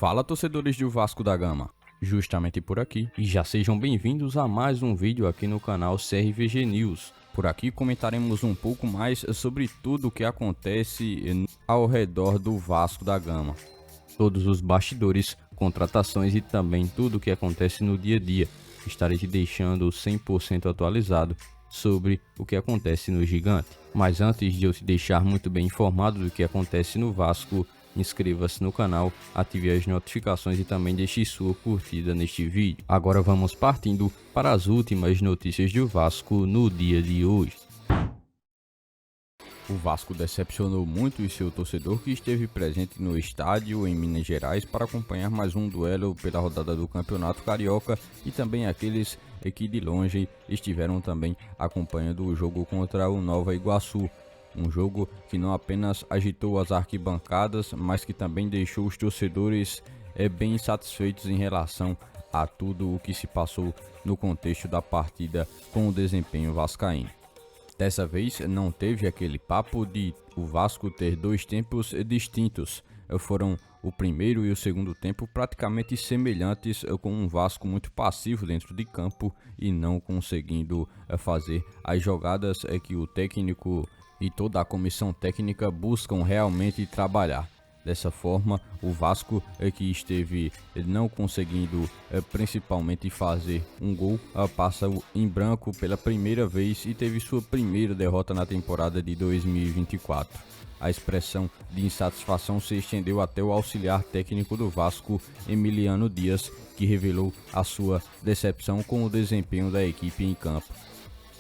Fala, torcedores do Vasco da Gama, justamente por aqui, e já sejam bem-vindos a mais um vídeo aqui no canal CRVG News. Por aqui comentaremos um pouco mais sobre tudo o que acontece ao redor do Vasco da Gama. Todos os bastidores, contratações e também tudo o que acontece no dia a dia. Estarei te deixando 100% atualizado sobre o que acontece no Gigante. Mas antes de eu te deixar muito bem informado do que acontece no Vasco, inscreva-se no canal, ative as notificações e também deixe sua curtida neste vídeo. Agora vamos partindo para as últimas notícias do Vasco no dia de hoje. O Vasco decepcionou muito o seu torcedor que esteve presente no estádio em Minas Gerais para acompanhar mais um duelo pela rodada do Campeonato Carioca e também aqueles que de longe estiveram também acompanhando o jogo contra o Nova Iguaçu. Um jogo que não apenas agitou as arquibancadas, mas que também deixou os torcedores bem satisfeitos em relação a tudo o que se passou no contexto da partida com o desempenho vascaíno. Dessa vez não teve aquele papo de o Vasco ter dois tempos distintos. Foram o primeiro e o segundo tempo praticamente semelhantes, com um Vasco muito passivo dentro de campo e não conseguindo fazer as jogadas que o técnico e toda a comissão técnica buscam realmente trabalhar. Dessa forma, o Vasco que esteve não conseguindo principalmente fazer um gol, passa em branco pela primeira vez e teve sua primeira derrota na temporada de 2024. A expressão de insatisfação se estendeu até o auxiliar técnico do Vasco, Emiliano Dias, que revelou a sua decepção com o desempenho da equipe em campo.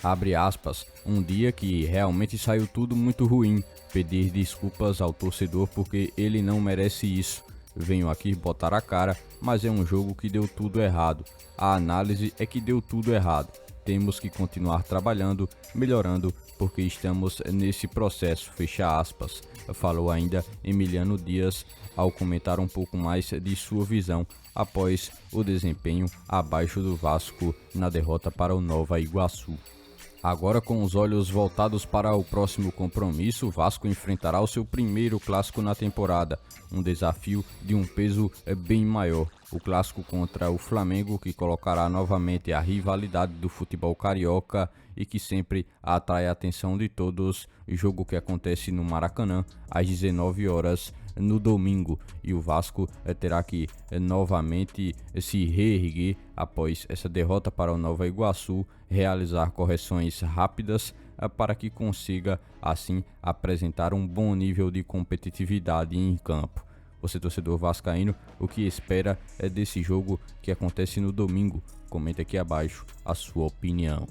Abre aspas, um dia que realmente saiu tudo muito ruim, pedir desculpas ao torcedor porque ele não merece isso. Venho aqui botar a cara, mas é um jogo que deu tudo errado. A análise é que deu tudo errado. Temos que continuar trabalhando, melhorando, porque estamos nesse processo, fecha aspas. Falou ainda Emiliano Dias ao comentar um pouco mais de sua visão após o desempenho abaixo do Vasco na derrota para o Nova Iguaçu. Agora, com os olhos voltados para o próximo compromisso, o Vasco enfrentará o seu primeiro clássico na temporada, um desafio de um peso bem maior. O clássico contra o Flamengo, que colocará novamente a rivalidade do futebol carioca e que sempre atrai a atenção de todos, jogo que acontece no Maracanã às 19 horas no domingo, e o Vasco terá que novamente se reerguer após essa derrota para o Nova Iguaçu, realizar correções rápidas para que consiga assim apresentar um bom nível de competitividade em campo. Você, torcedor vascaíno, o que espera desse jogo que acontece no domingo? Comente aqui abaixo a sua opinião.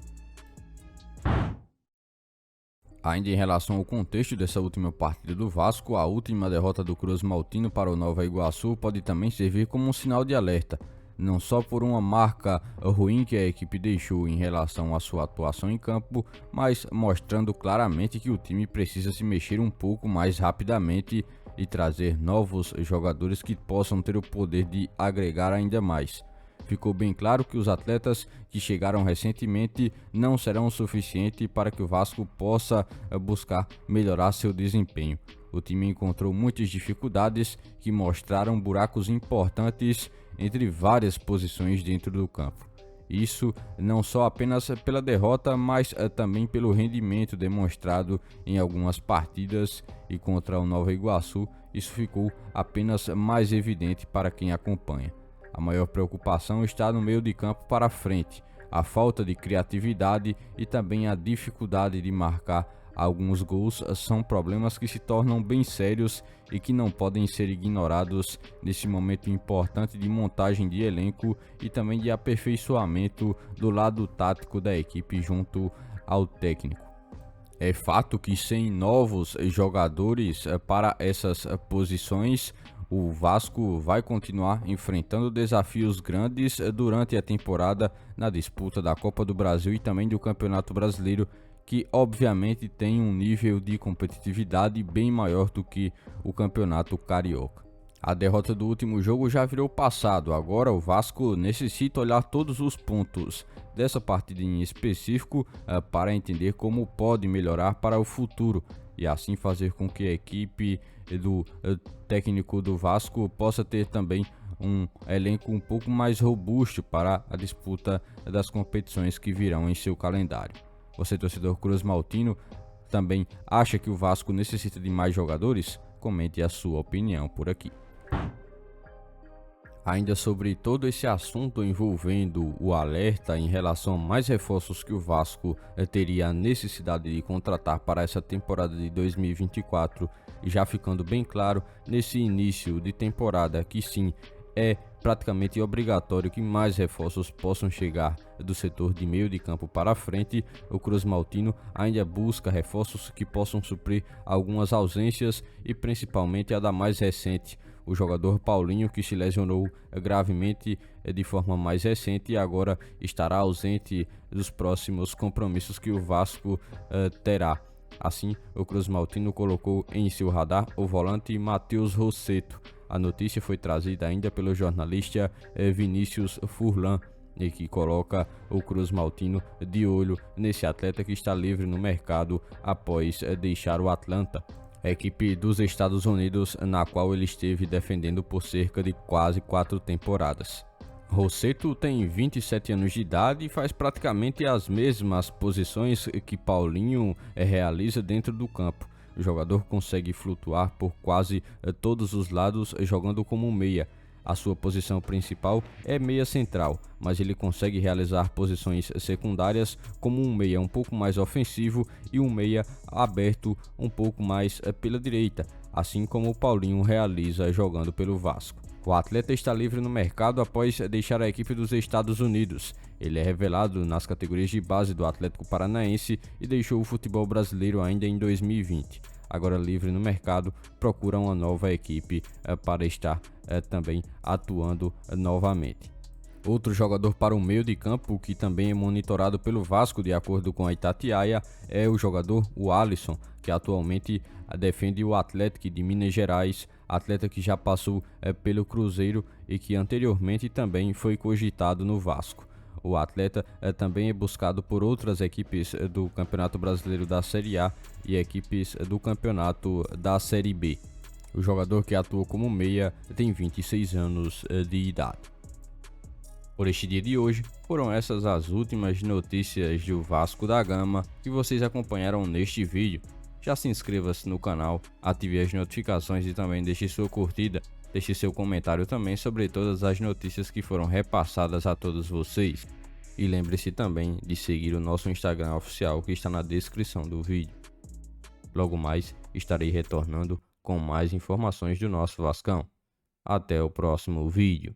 Ainda em relação ao contexto dessa última partida do Vasco, a última derrota do Cruz Maltino para o Nova Iguaçu pode também servir como um sinal de alerta, não só por uma marca ruim que a equipe deixou em relação à sua atuação em campo, mas mostrando claramente que o time precisa se mexer um pouco mais rapidamente e trazer novos jogadores que possam ter o poder de agregar ainda mais. Ficou bem claro que os atletas que chegaram recentemente não serão o suficiente para que o Vasco possa buscar melhorar seu desempenho. O time encontrou muitas dificuldades que mostraram buracos importantes entre várias posições dentro do campo. Isso não só apenas pela derrota, mas também pelo rendimento demonstrado em algumas partidas, e contra o Nova Iguaçu isso ficou apenas mais evidente para quem acompanha. A maior preocupação está no meio de campo para frente, a falta de criatividade e também a dificuldade de marcar alguns gols são problemas que se tornam bem sérios e que não podem ser ignorados nesse momento importante de montagem de elenco e também de aperfeiçoamento do lado tático da equipe junto ao técnico. É fato que sem novos jogadores para essas posições, o Vasco vai continuar enfrentando desafios grandes durante a temporada na disputa da Copa do Brasil e também do Campeonato Brasileiro, que obviamente tem um nível de competitividade bem maior do que o Campeonato Carioca. A derrota do último jogo já virou passado, agora o Vasco necessita olhar todos os pontos dessa partida em específico para entender como pode melhorar para o futuro e assim fazer com que a equipe do técnico do Vasco possa ter também um elenco um pouco mais robusto para a disputa das competições que virão em seu calendário. Você, torcedor cruzmaltino, também acha que o Vasco necessita de mais jogadores? Comente a sua opinião por aqui. Ainda sobre todo esse assunto envolvendo o alerta em relação a mais reforços que o Vasco teria a necessidade de contratar para essa temporada de 2024, já ficando bem claro nesse início de temporada que sim, é praticamente obrigatório que mais reforços possam chegar do setor de meio de campo para frente. O cruzmaltino ainda busca reforços que possam suprir algumas ausências e principalmente a da mais recente, o jogador Paulinho, que se lesionou gravemente de forma mais recente e agora estará ausente dos próximos compromissos que o Vasco terá. Assim, o cruzmaltino colocou em seu radar o volante Matheus Rossetto. A notícia foi trazida ainda pelo jornalista Vinícius Furlan, e que coloca o cruzmaltino de olho nesse atleta que está livre no mercado após deixar o Atlanta, a equipe dos Estados Unidos, na qual ele esteve defendendo por cerca de quase 4 temporadas. Rossetto tem 27 anos de idade e faz praticamente as mesmas posições que Paulinho realiza dentro do campo. O jogador consegue flutuar por quase todos os lados jogando como meia. A sua posição principal é meia central, mas ele consegue realizar posições secundárias como um meia um pouco mais ofensivo e um meia aberto um pouco mais pela direita, assim como o Paulinho realiza jogando pelo Vasco. O atleta está livre no mercado após deixar a equipe dos Estados Unidos. Ele é revelado nas categorias de base do Atlético Paranaense e deixou o futebol brasileiro ainda em 2020. Agora livre no mercado, procura uma nova equipe para estar também atuando novamente. Outro jogador para o meio de campo que também é monitorado pelo Vasco de acordo com a Itatiaia é o jogador Alisson, que atualmente defende o Atlético de Minas Gerais, atleta que já passou pelo Cruzeiro e que anteriormente também foi cogitado no Vasco. O atleta também é buscado por outras equipes do Campeonato Brasileiro da Série A e equipes do Campeonato da Série B. O jogador, que atua como meia, tem 26 anos de idade. Por este dia de hoje, foram essas as últimas notícias do Vasco da Gama que vocês acompanharam neste vídeo. Já se inscreva-se no canal, ative as notificações e também deixe sua curtida. Deixe seu comentário também sobre todas as notícias que foram repassadas a todos vocês. E lembre-se também de seguir o nosso Instagram oficial que está na descrição do vídeo. Logo mais estarei retornando com mais informações do nosso Vascão. Até o próximo vídeo.